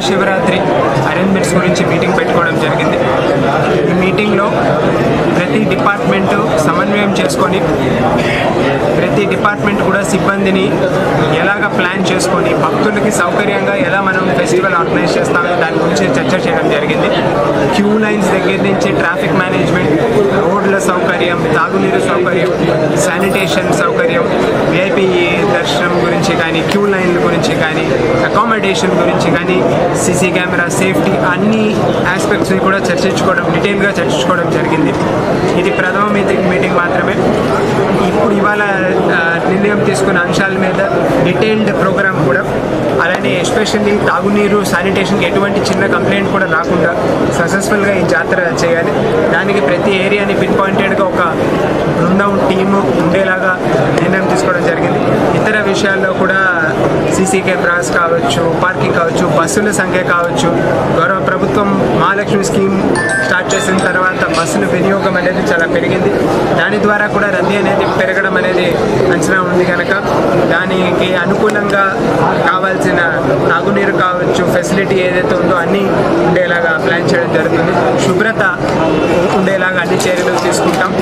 Mahashivratri arrangements గురించి meeting పెట్టుకోవడం జరిగింది. ఈ మీటింగ్లో ప్రతి డిపార్ట్మెంటు సమన్వయం చేసుకొని ప్రతి డిపార్ట్మెంట్ కూడా సిబ్బందిని ఎలాగ ప్లాన్ చేసుకొని భక్తులకి సౌకర్యంగా ఎలా మనం ఫెస్టివల్ ఆర్గనైజ్ చేస్తామో దాని గురించి చర్చ చేయడం జరిగింది. క్యూ లైన్స్ దగ్గర నుంచి ట్రాఫిక్ మేనేజ్మెంట్, రోడ్ల సౌకర్యం, తాగునీరు సౌకర్యం, శానిటేషన్ సౌకర్యం, విఐపి దర్శనం గురించి కానీ, క్యూ లైన్ల గురించి కానీ, అకామిడేషన్ గురించి కానీ, సీసీ కెమెరా సేఫ్టీ అన్ని ఆస్పెక్ట్స్ని కూడా డీటెయిల్గా చర్చించుకోవడం జరిగింది. ఇది ప్రథమ మీటింగ్ మాత్రమే. ఇవాళ నిర్ణయం తీసుకున్న అంశాల మీద డీటెయిల్డ్ ప్రోగ్రామ్ కూడా, అలానే ఎస్పెషల్లీ తాగునీరు, శానిటేషన్కి ఎటువంటి చిన్న కంప్లైంట్ కూడా రాకుండా సక్సెస్ఫుల్గా ఈ జాతర చేయాలి. దానికి ప్రతి ఏరియాని పిన్ పాయింటెడ్గా ఒక బృందం టీము ఉండేలాగా నిర్ణయం తీసుకోవడం జరిగింది. ఇతర విషయాల్లో కూడా సీసీ కెమెరాస్ కావచ్చు, పార్కింగ్ కావచ్చు, బస్సుల సంఖ్య కావచ్చు, గౌరవ ప్రభుత్వం మహాలక్ష్మి స్కీమ్ స్టార్ట్ చేసిన తర్వాత బస్సుల వినియోగం అనేది చాలా పెరిగింది. దాని ద్వారా కూడా రద్దీ అనేది పెరగడం అనేది అంచనా ఉంది కనుక దానికి అనుకూలంగా కావాల్సిన తాగునీరు కావచ్చు, ఫెసిలిటీ ఏదైతే ఉందో అన్నీ ఉండేలాగా ప్లాన్ చేయడం జరుగుతుంది. శుభ్రత ఉండేలాగా అన్ని చర్యలు తీసుకుంటాం.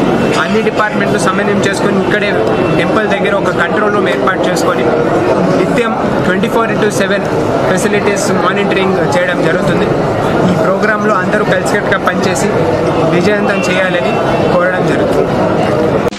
అన్ని డిపార్ట్మెంట్లు సమన్వయం చేసుకొని ఇక్కడే టెంపుల్ దగ్గర ఒక కంట్రోల్ రూమ్ ఏర్పాటు చేసుకొని నిత్యం 24/7 ఫెసిలిటీస్ మానిటరింగ్ చేయడం జరుగుతుంది. ఈ ప్రోగ్రాంలో అందరూ కలిసికట్టుగా పనిచేసి విజయవంతం చేయాలని కోరడం జరుగుతుంది.